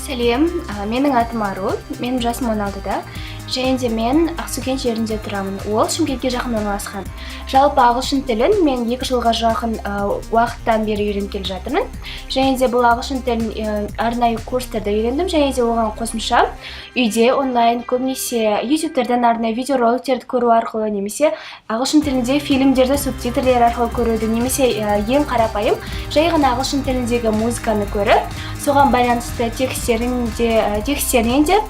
Сәлем, менің атым Ару, менің жасым 16-да. Және де мен Ақсукент жерінде тұрамын. Ол Шымкентке жақын орналасқан. Жалпы ағылшын тілін мен 2 жылға жақын уақыттан бері үйреніп келе жатырмын. Және де бұл ағылшын тілін арнайы курстарда үйрендім. Және де оған қосымша үйде онлайн көбінесе YouTube-тардан арнайы видеороликтерді көру арқылы немесе ағылшын тілінде фильмдерді субтитрлер арқылы көруді немесе ең қарапайым жай ғана ағылшын тіліндегі музыканы көріп, соған байланысты текстерінен де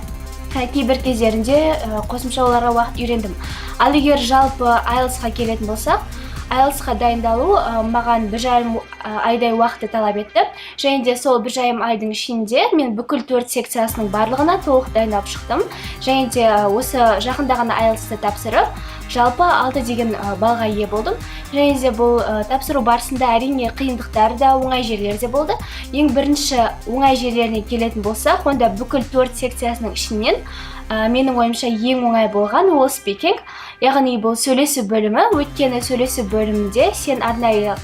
кейбір кездерінде қосымша оларға уақыт үйрендім. Ал егер жалпы IELTS-қа келетін болсақ, IELTS-қа дайындалу маған 1,5 айдай уақытты талап етті. Және де сол 1,5 айдың ішінде мен бүкіл 4 секциясының барлығына толық дайындалып шықтым. Және де осы жақында ғана IELTS-ті тапсырып, жалпы 6 деген балға ие болдым. Және де бұл тапсыру барысында әрине қиындықтар да, оңай жерлер де болды. Ең бірінші оңай жерлеріне келетін болсақ, онда бүкіл 4 секциясының ішінен менің ойымша ең оңай болған ол speaking, яғни бұл сөйлесу бөлімі. Өйткені сөйлесу бөлімінде сен арнайы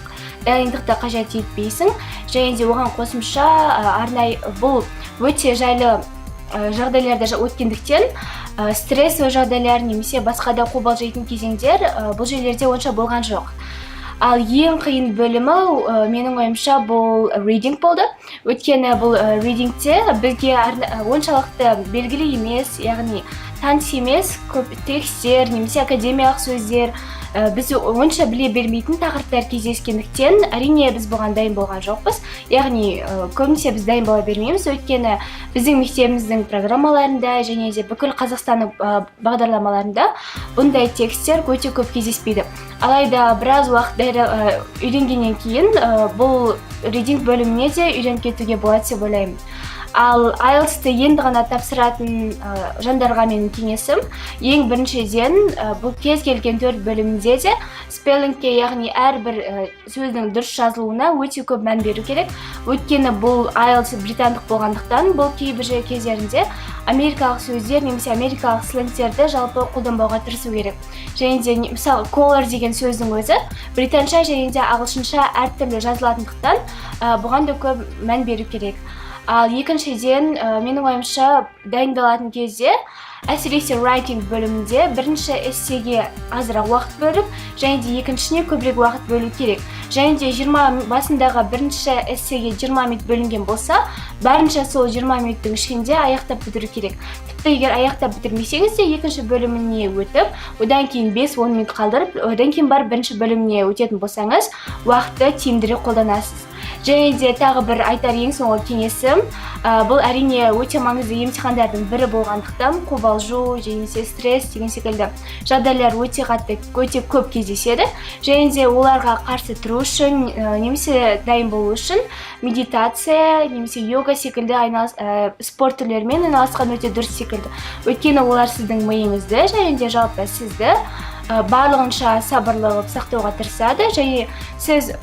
дайындықты қажет етпейсің. Және де оған қосымша арнайы бұл өте жайлы жағдайларда өткендіктен стрессовый жағдайлар немесе басқа да қобалжитын кезеңдер бұл жерлерде онша болған жоқ. Ал ең қиын бөлімі менің ойымша бұл reading болды. Өйткені бұл readingте бізге оншалықты белгілі емес, яғни таныс емес көп текстер немесе академиялық сөздер біз онша біле бермейтін тақырыптар кездескендіктен, әрине біз бұған дайын болған жоқпыз. Яғни көбінесе біз дайын бола бермейміз, өйткені біздің мектебіміздің программаларында және де бүкіл Қазақстанның бағдарламаларында бұндай тексттер өте көп кездеспейді. Алайда біраз уақыт үйренгеннен кейін бұл reading бөліміне де үйреніп кетуге болады деп ойлаймын. Ал IELTS-ті енді ғана тапсыратын жандарға менің кеңесім, ең біріншіден бұл кез келген 4 бөлімінде де спеллингке, яғни әрбір сөздің дұрыс жазылуына өте көп мән беру керек. Өйткені бұл IELTS британдық болғандықтан, бұл кейбір кездерінде америкалық сөздер немесе америкалық сленгтерді жалпы қолданбауға тырысу керек. Және де мысалы color деген сөздің өзі британша және де ағылшынша әртүрлі жазылатындықтан бұған да көп мән беру керек. Ал екіншіден менің ойымша дайындалатын кезде әсіресе writing бөлімінде бірінші эссеге азырақ уақыт бөліп, және де екіншісіне көбірек уақыт бөлу керек. Және де басындағы бірінші эссеге 20 минут бөлінген болса, барынша сол 20 минуттың ішінде аяқтап бітіру керек. Тіпті егер аяқтап бітірмесеңіз де екінші бөліміне өтіп, одан кейін 5-10 минут қалдырып, одан кейін барып бірінші бөліміне өтетін болсаңыз, уақытты тиімдірек қолданасыз. Және де тағы бір айтар ең соңғы кеңесім, бұл әрине өте маңызды емтихандардың бірі болғандықтан, қобалжу, немесе стресс деген секілді жағдайлар өте көп кездеседі. Және де оларға қарсы тұру үшін, немесе дайын болу үшін медитация, немесе йога секілді спорт түрлерімен айналысқан өте дұрыс секілді. Өйткені олар сіздің миыңызды және де жалпы сізді барлығынша сабырлы қылып сақтауға тырысады. Және сіз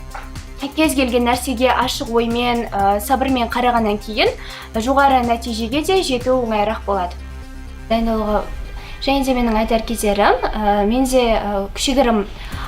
кез келген нәрсеге ашық оймен, сабырмен қарағаннан кейін жоғары нәтижеге де жету оңайырақ болады. Дайындалуға және де менің айтар кездерім, менде кішігірім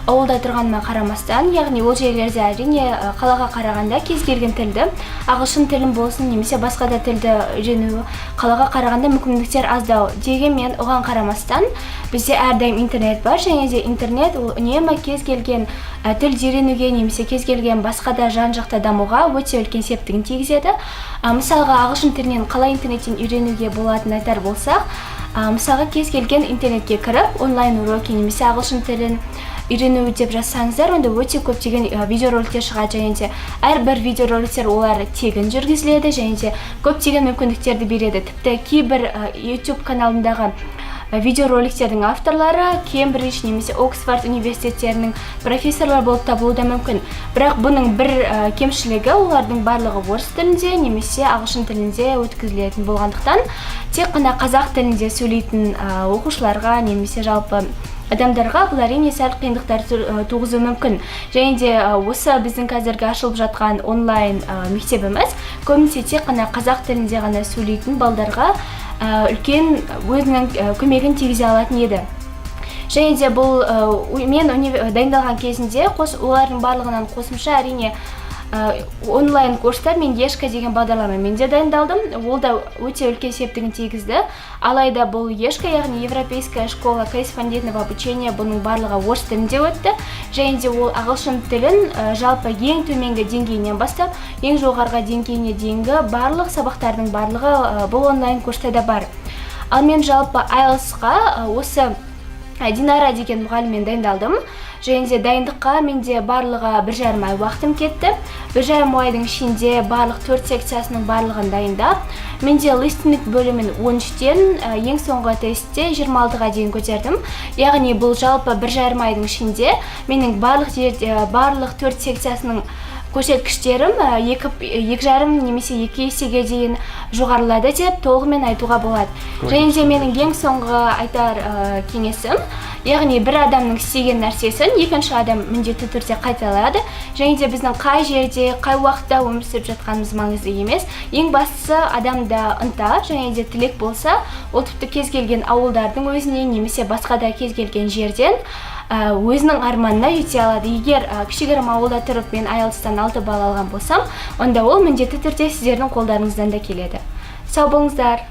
ауылда тұрғаныма қарамастан, яғни ол жерлерде әрине қалаға қарағанда кез келген тілді, ағылшын тілін болсын немесе басқа да тілді үйрену қалаға қарағанда мүмкіндіктер аздау. Дегенмен оған қарамастан бізде әрдайым интернет бар, және де интернет үнемі кез келген тілді үйренуге немесе кез келген басқа да жан-жақты дамуға өте үлкен септігін тигізеді. Мысалға ағылшын тілінен қалай интернеттен үйренуге болатынын айтар болсақ, мысалға кез келген интернетке кіріп, онлайн уроки немесе ағылшын тілін үйрену деп жазсаңыздар, онда өте көптеген видеороликтер шығады. Және де әрбір видеороликтер олар тегін жүргізіледі және де көптеген мүмкіндіктерді береді. Тіпті кейбір YouTube каналындағы видеороликтердің авторлары Кембридж немесе Оксфорд университеттерінің профессорлар болып табылуы да мүмкін. Бірақ бұның бір кемшілігі, олардың барлығы орыс тілінде немесе ағылшын тілінде өткізілетін болғандықтан, тек қана қазақ тілінде сөйлейтін оқушыларға немесе жалпы адамдарға бұл әрине сәл қиындықтар туғызуы мүмкін. Және де осы біздің қазіргі ашылып жатқан онлайн мектебіміз көбінесе тек қана қазақ тілінде ғана сөйлейтін балдарға үлкен өзінің көмегін тигізе алатын еді. Және де бұл мен дайындалған кезінде олардың барлығынан қосымша әрине онлайн курстар, мен ешка деген бағдарламамен де дайындалдым. Ол да өте үлкен септігін тигізді. Алайда бұл ешка, яғни Европейская школа корреспондентного обучения, бұның барлығы орыс тілінде өтті. Және де ол ағылшын тілін жалпы ең төменгі деңгейінен бастап, ең жоғарғы деңгейіне дейінгі барлық сабақтардың барлығы бұл онлайн курста да бар. Ал мен жалпы IELTS-қа осы Динара деген мұғаліммен дайындалдым. Және де дайындыққа менде барлығы 1,5 ай уақытым кетті. 1,5 айдың ішінде барлық 4 секциясының барлығын дайындап, менде listening бөлімін 13-тен ең соңғы тестте 26-ға дейін көтердім. Яғни бұл жалпы 1,5 айдың ішінде менің барлық 4 секциясының көрсеткіштерім 2,5 немесе 2 есеге дейін жоғарылады деп толығымен айтуға болады. Және де менің ең соңғы айтар кеңесім, яғни бір адамның істеген нәрсесін екінші адам міндетті түрде қайталады. Және де біздің қай жерде, қай уақытта өмір сүріп жатқанымыз маңызды емес. Ең бастысы адамда ынта және де тілек болса, ол тіпті кез келген ауылдардың өзінен немесе басқа да кез келген жерден өзінің арманына жете алады. Егер кішігірім ауылда тұрып мен IELTS-тан 6 балл алған болсам, онда ол міндетті түрде сіздердің қолдарыңыздан да келеді. Сау болыңыздар!